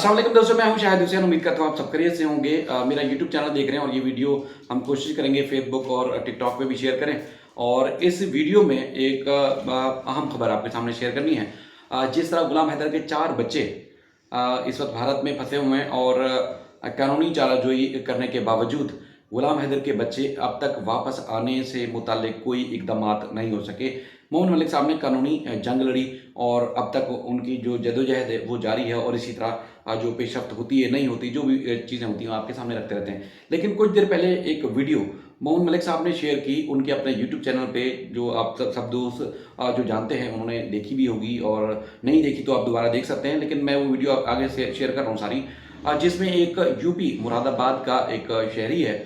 अस्सलाम वालेकुम दोस्तों, मैं हूं शाहिद हुसैन। उम्मीद करता हूं आप सब खैरियत से होंगे। मेरा यूट्यूब चैनल देख रहे हैं और ये वीडियो हम कोशिश करेंगे फेसबुक और टिकटॉक पे भी शेयर करें। और इस वीडियो में एक अहम खबर आपके सामने शेयर करनी है। जिस तरह गुलाम हैदर के 4 बच्चे इस वक्त भारत में फंसे हुए हैं और कानूनी चाराजोई करने के बावजूद गुलाम हैदर के बच्चे अब तक वापस आने से मुतालिक कोई इकदामात नहीं हो सके। मोमिन मलिक साहब ने कानूनी जंग लड़ी और अब तक उनकी जो जदोजहद है वो जारी है और इसी तरह जो पेशरफ्त होती है नहीं होती, जो भी चीज़ें होती हैं आपके सामने रखते रहते हैं। लेकिन कुछ देर पहले एक वीडियो मोमिन मलिक साहब ने शेयर की उनके अपने यूट्यूब चैनल पे, जो आप सब दोस्त जो जानते हैं उन्होंने देखी भी होगी और नहीं देखी तो आप दोबारा देख सकते हैं। लेकिन मैं वो वीडियो आगे से शेयर कर रहा हूँ सारी, जिसमें एक यूपी मुरादाबाद का एक शहरी है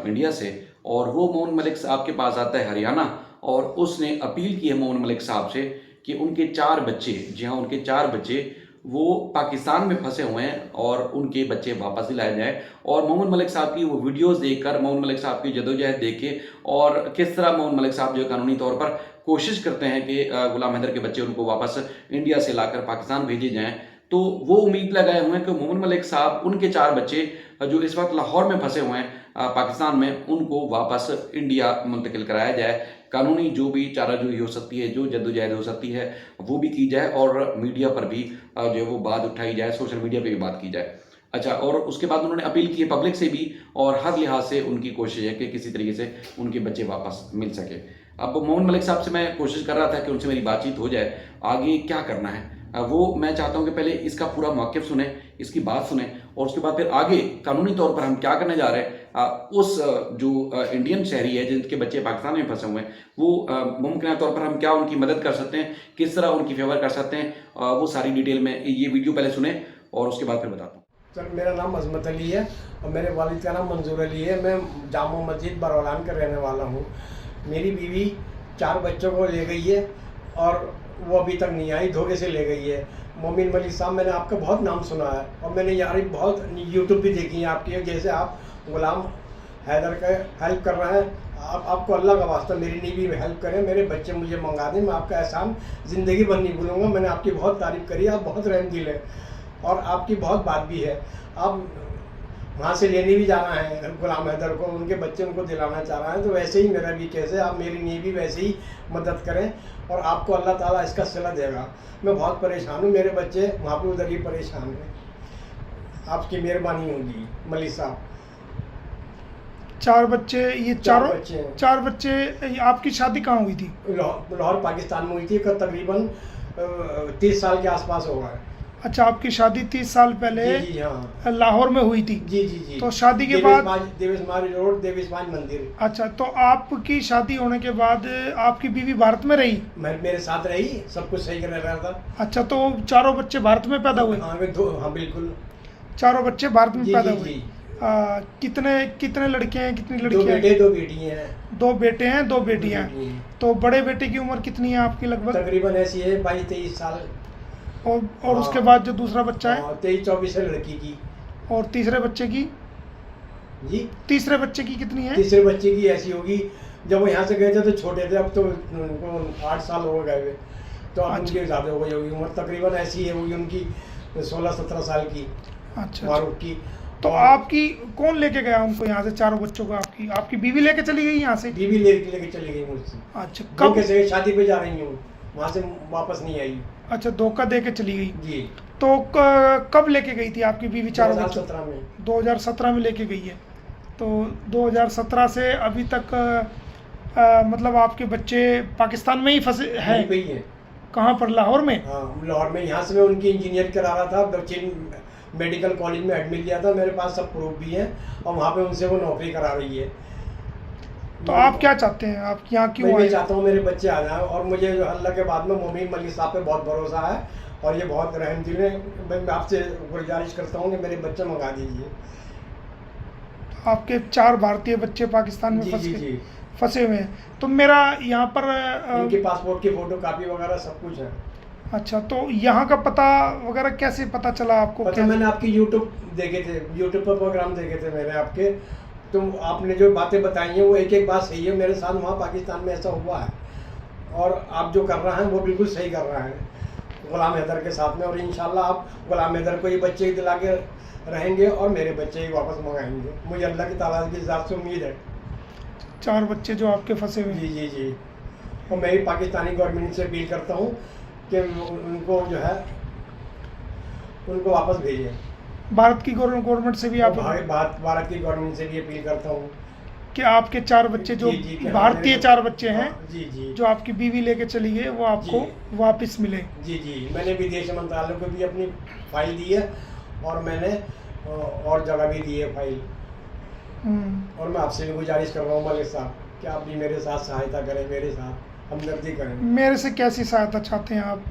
इंडिया से, और वो मोमिन मलिक साहब के पास आता है हरियाणा, और उसने अपील की है मोमिन मलिक साहब से कि उनके 4 बच्चे, जी हाँ उनके 4 बच्चे वो पाकिस्तान में फंसे हुए हैं और उनके बच्चे वापस दिलाए जाएं। और मोमिन मलिक साहब की वो वीडियोस देखकर, मोमिन मलिक साहब की जदोजहद देख के, और किस तरह मोमिन मलिक साहब जो कानूनी तौर पर कोशिश करते हैं कि गुलाम हैदर के बच्चे उनको वापस इंडिया से लाकर पाकिस्तान भेजे जाएँ, तो वो उम्मीद लगाए हुए हैं कि मोमिन मलिक साहब उनके 4 बच्चे जो इस वक्त लाहौर में फंसे हुए हैं पाकिस्तान में, उनको वापस इंडिया मुंतकिल कराया जाए। कानूनी जो भी चाराजोई हो सकती है, जो जद्दोजहद हो सकती है, वो भी की जाए और मीडिया पर भी जो है वो बात उठाई जाए, सोशल मीडिया पे भी बात की जाए। अच्छा, और उसके बाद उन्होंने अपील की है पब्लिक से भी, और हर लिहाज से उनकी कोशिश है कि किसी तरीके से उनके बच्चे वापस मिल सके। अब मोमिन मलिक साहब से मैं कोशिश कर रहा था कि उनसे मेरी बातचीत हो जाए, आगे क्या करना है वो मैं चाहता हूं कि पहले इसका पूरा मौक़िफ़ सुने, इसकी बात सुने, और उसके बाद फिर आगे कानूनी तौर पर हम क्या करने जा रहे हैं। उस जो इंडियन शहरी है जिनके बच्चे पाकिस्तान में फंसे हुए हैं, वो मुमकिन तौर पर हम क्या उनकी मदद कर सकते हैं, किस तरह उनकी फेवर कर सकते हैं, वो सारी डिटेल में ये वीडियो पहले सुने और उसके बाद फिर बताता हूँ। सर, मेरा नाम अजमत अली है और मेरे वालिद का नाम मंजूर अली है। मैं जामा मस्जिद बरवालान का रहने वाला हूँ। मेरी बीवी 4 बच्चों को ले गई है और वो अभी तक नहीं आई, धोखे से ले गई है। मोमिन मलिक साहब, मैंने आपका बहुत नाम सुना है और मैंने यार बहुत यूट्यूब भी देखी है आपकी, जैसे आप गुलाम हैदर का हेल्प कर रहे हैं। आपको अल्लाह का वास्ता मेरी बीवी में हेल्प करें, मेरे बच्चे मुझे मंगा दें। मैं आपका एहसान ज़िंदगी भर नहीं भूलूंगा। मैंने आपकी बहुत तारीफ़ करी, आप बहुत रहमदिल है और आपकी बहुत बात भी है। आप वहाँ से लेने भी जाना है गुलाम हैदर को, उनके बच्चे उनको दिलाना चाह रहे हैं, तो वैसे ही मेरा भी केस है। आप मेरी नीवी वैसे ही मदद करें और आपको अल्लाह ताला इसका सिला देगा। मैं बहुत परेशान हूँ, मेरे बच्चे वहाँ पे उधर ही परेशान हैं। आपकी मेहरबानी होगी मलिक साहब। 4 बच्चे, ये 4 बच्चे हैं। 4 बच्चे। आपकी शादी कहाँ हुई थी? लाहौर पाकिस्तान में हुई थी, तकरीबन 30 साल के आसपास होगा। अच्छा, आपकी शादी 30 साल पहले जी हाँ लाहौर में हुई थी? जी जी जी। तो शादी के बाद देवेशमारी रोड, देवेशमारी मंदिर। अच्छा, तो आपकी शादी होने के बाद आपकी बीवी भारत में रही? मेरे साथ रही, सब कुछ सही कर रहा था। अच्छा, तो 4 बच्चे भारत में पैदा हुए? हाँ बिल्कुल, 4 बच्चे भारत में पैदा हुए। जी। कितने लड़के हैं, कितनी 2 लड़कियां बेटे 2 बेटी हैं। 2 बेटे हैं, 2 बेटियां। तो बड़े बेटे की उम्र कितनी है आपकी लगभग? तकरीबन ऐसी है 22-23 साल। और उसके बाद जो दूसरा बच्चा है? 23-24 है लड़की की। और तीसरे बच्चे की? जी, तीसरे बच्चे की कितनी है? तीसरे बच्चे की ऐसी होगी, जब वो यहाँ से गए थे तो छोटे थे, अब तो उनको 8 साल हो गए हुए, तो अब उनकी ज़्यादा हो गई होगी उम्र। तकरीबन ऐसी है होगी उनकी 16-17 साल की। अच्छा, मारूफ की। तो आपकी कौन लेके गया उनको यहाँ से, 4 बच्चों को? आपकी बीवी लेके चली गई यहाँ से? बीवी लेके चली गई मुझसे। अच्छा, कब? कैसे शादी पे जा रही हूँ, वहाँ से वापस नहीं आई। अच्छा, धोखा दे के चली गई जी। तो कब लेके गई थी आपकी बीवी 4 बच्चों? 2017 में। 2017 में लेके गई है। तो 2017 से अभी तक मतलब आपके बच्चे पाकिस्तान में ही फंसे हैं? कहाँ पर? लाहौर में? हाँ, लाहौर में। यहाँ से मैं उनकी इंजीनियर करा रहा था, दक्षिण मेडिकल कॉलेज में एडमिट लिया था, मेरे पास सब प्रूफ भी है, और वहाँ पे उनसे वो नौकरी करा रही है। तो आप क्या चाहते हैं, आप यहाँ क्यों आए? मैं चाहता हूँ मेरे बच्चे आ जाएं, और मुझे अल्लाह के बाद में मोमिन मलिक साहब पे बहुत भरोसा है और ये बहुत रहमदिल है। मैं आपसे गुजारिश करता हूँ कि मेरे बच्चे मंगा दीजिए। आपके 4 भारतीय बच्चे पाकिस्तान में फंसे हुए हैं, तो मेरा यहाँ पर उनके पासपोर्ट की फोटो कापी वगैरह सब कुछ है। अच्छा, तो यहाँ का पता वगैरह कैसे पता चला आपको? पता मैंने आपकी यूट्यूब देखे थे, यूट्यूब पर प्रोग्राम देखे थे मेरे आपके, तो आपने जो बातें बताई हैं वो एक बात सही है। मेरे साथ वहाँ पाकिस्तान में ऐसा हुआ है और आप जो कर रहे हैं वो बिल्कुल सही कर रहे हैं। गुलाम हैदर के साथ में, और इंशाल्लाह आप गुलाम हैदर को ये बच्चे दिला के रहेंगे और मेरे बच्चे ही वापस मंगाएंगे। मुझे अल्लाह की ताला की ज़ात से उम्मीद है। 4 बच्चे जो आपके फंसे हुए हैं। जी जी जी। और मैं भी पाकिस्तानी गवर्नमेंट से अपील करता हूँ कि उनको जो है उनको वापस भेजें। भारत की गवर्नमेंट से भी आप भारत की गवर्नमेंट से भी अपील करता हूँ कि आपके 4 बच्चे जो जी, जी, भारतीय 4 बच्चे हैं जी जी जो आपकी बीवी लेके चली गई वो आपको वापस मिले। जी जी। मैंने विदेश मंत्रालय को भी अपनी फाइल दी है और मैंने और जगह भी दी है फाइल। और मैं आपसे भी गुजारिश कर रहा हूँ मलिक साहब कि आप भी मेरे साथ सहायता करें, मेरे साथ हमदर्दी करें। मेरे से कैसी सहायता चाहते हैं आप?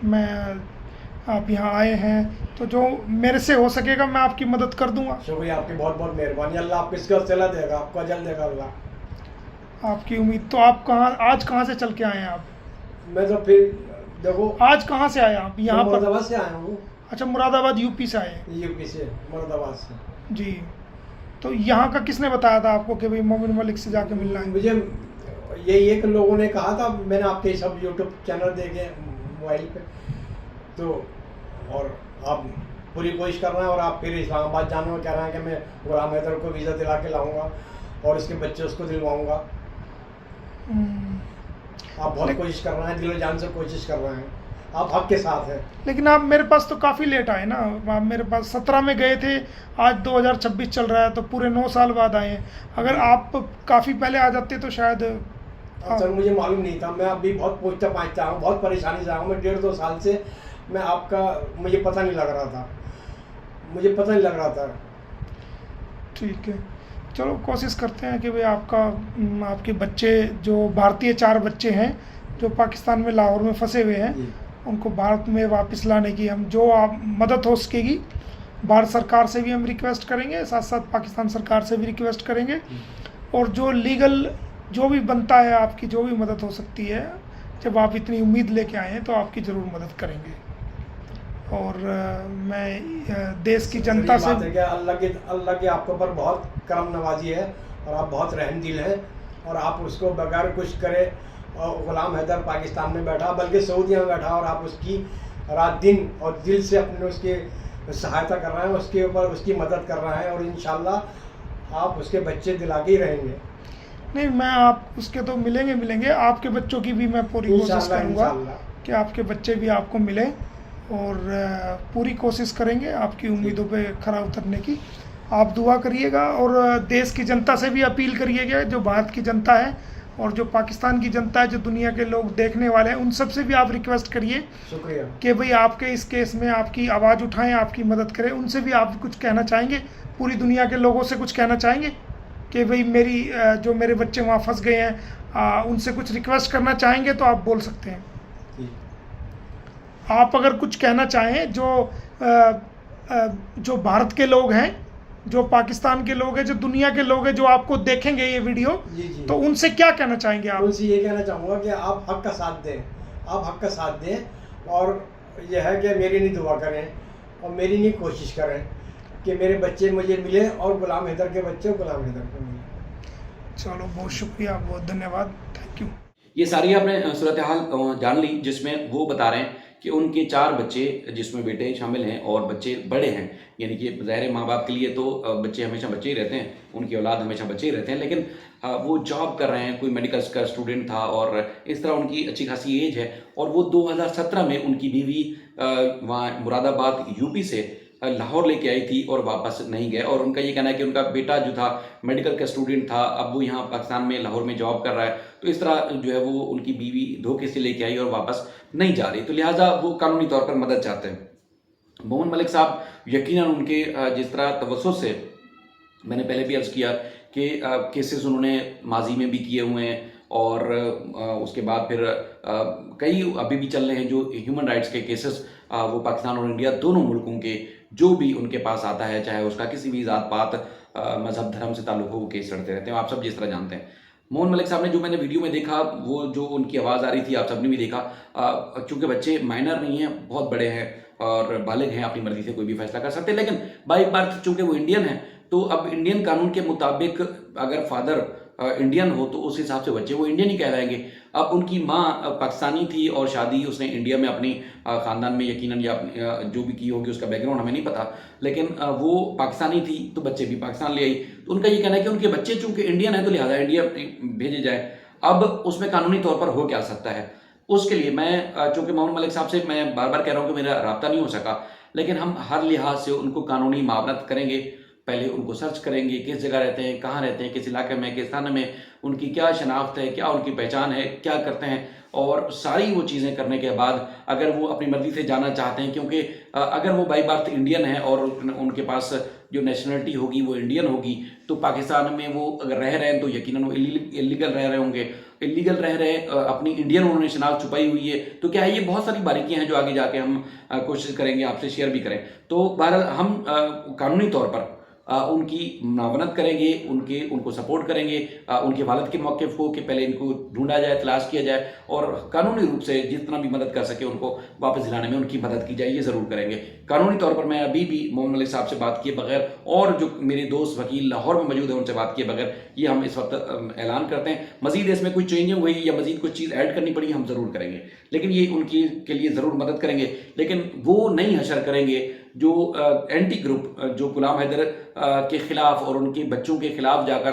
आप यहाँ आए हैं तो जो मेरे से हो सकेगा मैं आपकी मदद कर दूंगा। शुक्रिया, आपकी बहुत बहुत मेहरबानी। अल्लाह आपको इसका सिला देगा, आपको अजल देगा अल्लाह। आपकी उम्मीद। तो आप आज कहाँ से चल के आए हैं आप? मैं तो फिर देखो आज कहाँ से आए आप? यहाँ पर मुरादाबाद से आया हूँ। अच्छा, मुरादाबाद यूपी से आए हैं? यूपी से, मुरादाबाद से जी। तो यहाँ का किसने बताया था आपको कि भाई मोमिन मलिक से जाके मिलना है? मुझे यही एक लोगों ने कहा था। मैंने आपके सब यूट्यूब चैनल देखे मोबाइल पे, तो और आप पूरी कोशिश कर रहे हैं और आप फिर इस्लामाबाद जाने में कह रहे हैं कि मैं गुलाम हैदर को वीज़ा दिला के लाऊंगा और इसके बच्चे उसको दिलवाऊंगा। आप बहुत कोशिश कर रहे हैं, दिलो जान से कोशिश कर रहे हैं, आप हक के साथ हैं। लेकिन आप मेरे पास तो काफ़ी लेट आए ना। आप मेरे पास 17 में गए थे, आज 2026 चल रहा है, तो पूरे 9 साल बाद आए हैं। अगर आप काफ़ी पहले आ जाते तो शायद। सर मुझे मालूम नहीं था, मैं अभी बहुत पूछता पाछता हूँ, बहुत परेशानी से आया हूँ। मैं 1.5-2 साल से मैं आपका मुझे पता नहीं लग रहा था, मुझे पता नहीं लग रहा था। ठीक है, चलो कोशिश करते हैं कि भाई आपके बच्चे जो भारतीय 4 बच्चे हैं जो पाकिस्तान में लाहौर में फंसे हुए हैं उनको भारत में वापस लाने की हम जो आप मदद हो सकेगी भारत सरकार से भी हम रिक्वेस्ट करेंगे, साथ साथ पाकिस्तान सरकार से भी रिक्वेस्ट करेंगे। और जो लीगल जो भी बनता है, आपकी जो भी मदद हो सकती है, जब आप इतनी उम्मीद लेके आए हैं तो आपकी ज़रूर मदद करेंगे। और मैं देश की जनता से अल्लाह की आपके ऊपर बहुत करम नवाजी है और आप बहुत रहम दिल हैं और आप उसको बगैर कुछ करे। और गुलाम हैदर पाकिस्तान में बैठा, बल्कि सऊदीया में बैठा, और आप उसकी रात दिन और दिल से अपने उसके सहायता कर रहे हैं, उसके ऊपर उसकी मदद कर रहे हैं और इंशाल्लाह आप उसके बच्चे दिला के ही रहेंगे। नहीं, मैं आप उसके तो मिलेंगे, आपके बच्चों की भी मैं पूरी कोशिश करूँगा कि आपके बच्चे भी आपको मिले और पूरी कोशिश करेंगे आपकी उम्मीदों पे खरा उतरने की। आप दुआ करिएगा और देश की जनता से भी अपील करिएगा, जो भारत की जनता है और जो पाकिस्तान की जनता है, जो दुनिया के लोग देखने वाले हैं, उन सब से भी आप रिक्वेस्ट करिए शुक्रिया कि भाई आपके इस केस में आपकी आवाज़ उठाएं, आपकी मदद करें। उनसे भी आप कुछ कहना चाहेंगे, पूरी दुनिया के लोगों से कुछ कहना चाहेंगे कि भाई जो मेरे बच्चे वहाँ फंस गए हैं, उनसे कुछ रिक्वेस्ट करना चाहेंगे तो आप बोल सकते हैं। आप अगर कुछ कहना चाहें जो भारत के लोग हैं, जो पाकिस्तान के लोग हैं, जो दुनिया के लोग हैं, जो आपको देखेंगे ये वीडियो, तो उनसे क्या कहना चाहेंगे आप? उनसे ये कहना चाहूँगा कि आप हक का साथ दें, आप हक का साथ दें और यह है कि मेरी नहीं दुआ करें और मेरी नहीं कोशिश करें कि मेरे बच्चे मुझे मिले और गुलाम हैदर के बच्चे गुलाम हैदर को मिले। चलो, बहुत शुक्रिया, बहुत धन्यवाद, थैंक यू। ये सारी आपने सूरत हाल जान ली, जिसमें वो बता रहे हैं कि उनके 4 बच्चे, जिसमें बेटे शामिल हैं और बच्चे बड़े हैं, यानी कि ज़ाहिर माँ बाप के लिए तो बच्चे हमेशा बच्चे ही रहते हैं, उनकी औलाद हमेशा बच्चे ही रहते हैं, लेकिन वो जॉब कर रहे हैं, कोई मेडिकल का स्टूडेंट था और इस तरह उनकी अच्छी खासी एज है और वो 2017 में उनकी बीवी वहाँ मुरादाबाद यूपी से लाहौर लेके आई थी और वापस नहीं गए। और उनका ये कहना है कि उनका बेटा जो था मेडिकल का स्टूडेंट था, अब वो यहाँ पाकिस्तान में लाहौर में जॉब कर रहा है, तो इस तरह जो है वो उनकी बीवी धोखे से लेके आई और वापस नहीं जा रही, तो लिहाजा वो कानूनी तौर पर मदद चाहते हैं। मोमिन मलिक साहब यकीनन उनके जिस तरह तवज्जुह से, मैंने पहले भी अर्ज़ किया कि केसेस उन्होंने माजी में भी किए हुए हैं और उसके बाद फिर कई अभी भी चल रहे हैं जो ह्यूमन राइट्स के केसेस, वो पाकिस्तान और इंडिया दोनों मुल्कों के जो भी उनके पास आता है, चाहे उसका किसी भी ज़ात पात मज़हब धर्म से ताल्लुक़ हो, वो केस लड़ते रहते हैं। आप सब जिस तरह जानते हैं, मोमिन मलिक साहब ने जो मैंने वीडियो में देखा, वो जो उनकी आवाज़ आ रही थी, आप सबने भी देखा, चूँकि बच्चे माइनर नहीं हैं, बहुत बड़े हैं और बालिग हैं, अपनी मर्ज़ी से कोई भी फैसला कर सकते हैं, लेकिन बाई बर्थ चूँकि वो इंडियन हैं, तो अब इंडियन कानून के मुताबिक अगर फादर इंडियन हो तो उस हिसाब से बच्चे वो इंडियन ही कहलाएंगे। अब उनकी माँ पाकिस्तानी थी और शादी उसने इंडिया में अपनी ख़ानदान में यकीनन या अपनी जो भी की होगी उसका बैकग्राउंड हमें नहीं पता, लेकिन वो पाकिस्तानी थी तो बच्चे भी पाकिस्तान ले आई। तो उनका ये कहना है कि उनके बच्चे चूंकि इंडियन है तो लिहाजा इंडिया भेजे जाए। अब उसमें कानूनी तौर पर हो क्या सकता है, उसके लिए मैं चूंकि मोहम्मद मलिक साहब से मैं बार बार कह रहा हूँ कि मेरा रब्ता नहीं हो सका, लेकिन हम हर लिहाज से उनको कानूनी मावनत करेंगे। पहले उनको सर्च करेंगे, किस जगह रहते हैं, कहाँ रहते हैं, किस इलाके में, किस थाने में, उनकी क्या शनाख्त है, क्या उनकी पहचान है, क्या करते हैं, और सारी वो चीज़ें करने के बाद अगर वो अपनी मर्ज़ी से जाना चाहते हैं, क्योंकि अगर वो बाई बर्थ इंडियन है और उनके पास जो नेशनलिटी होगी वो इंडियन होगी, तो पाकिस्तान में वो अगर रह रहे हैं तो यकीनन वो इलीगल रह रहे होंगे। इलीगल रह रहे, अपनी इंडियन उन्होंने शनाख्त छुपाई हुई है, तो क्या है, ये बहुत सारी बारीकियां हैं जो आगे जाके हम कोशिश करेंगे आपसे शेयर भी करें। तो बहरहाल हम कानूनी तौर पर उनकी मुआवनत करेंगे, उनको सपोर्ट करेंगे, उनके वालिद के मौक़िफ़ को कि पहले इनको ढूंढा जाए, तलाश किया जाए और कानूनी रूप से जितना भी मदद कर सके उनको वापस दिलाने में उनकी मदद की जाए, ये ज़रूर करेंगे। कानूनी तौर पर मैं अभी भी मोहम्मद मलिक साहब से बात किए बगैर और जो मेरे दोस्त वकील लाहौर में मौजूद हैं उनसे बात किए बगैर ये हम इस वक्त ऐलान करते हैं। मज़ीद इसमें कुछ चेंजें हुई या मज़ीद कुछ चीज़ ऐड करनी पड़ी हम ज़रूर करेंगे, लेकिन ये उनकी के लिए ज़रूर मदद करेंगे, लेकिन वो नहीं हशर करेंगे जो एंटी ग्रुप जो गुलाम हैदर के खिलाफ और उनके बच्चों के खिलाफ जाकर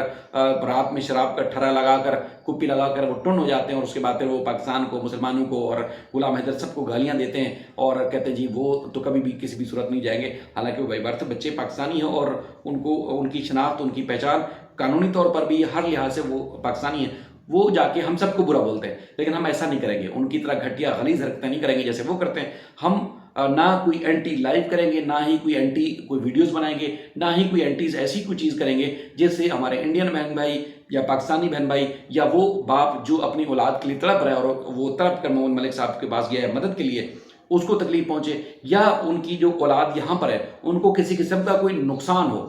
रात में शराब का ठरा लगाकर, कुप्पी लगाकर वो टुन हो जाते हैं और उसके बाद फिर वो पाकिस्तान को, मुसलमानों को और गुलाम हैदर सबको गालियां देते हैं और कहते हैं जी वो तो कभी भी किसी भी सूरत नहीं जाएंगे। हालांकि वो बाई बर्थ बच्चे पाकिस्तानी हैं और उनको उनकी शनाख्त, उनकी पहचान कानूनी तौर पर भी हर लिहाज से वो पाकिस्तानी है। वो जाके हम सबको बुरा बोलते हैं, लेकिन हम ऐसा नहीं करेंगे, उनकी तरह घटिया गलीज़ हरकतें नहीं करेंगे जैसे वो करते हैं। हम ना कोई एंटी लाइव करेंगे, ना ही कोई वीडियोस बनाएंगे, ना ही कोई एंटीज ऐसी कोई चीज़ करेंगे जिससे हमारे इंडियन बहन भाई या पाकिस्तानी बहन भाई या वो बाप जो अपनी औलाद के लिए तड़प रहा है और वो तड़प कर मोहम्मद मलिक साहब के पास गया है मदद के लिए, उसको तकलीफ पहुंचे, या उनकी जो औलाद यहाँ पर है उनको किसी किस्म का कोई नुकसान हो,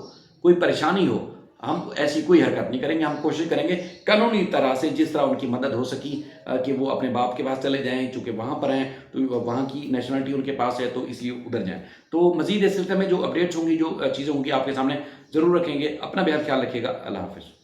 कोई परेशानी हो, हम ऐसी कोई हरकत नहीं करेंगे। हम कोशिश करेंगे कानूनी तरह से जिस तरह उनकी मदद हो सकी कि वो अपने बाप के पास चले जाएं, चूँकि वहाँ पर हैं तो वहाँ की नेशनलिटी उनके पास है तो इसलिए उधर जाएं। तो मज़ीद इस सिलसिले में जो अपडेट्स होंगी, जो चीज़ें होंगी आपके सामने ज़रूर रखेंगे। अपना बेहद ख्याल रखिएगा। अल्लाह हाफ़िज़।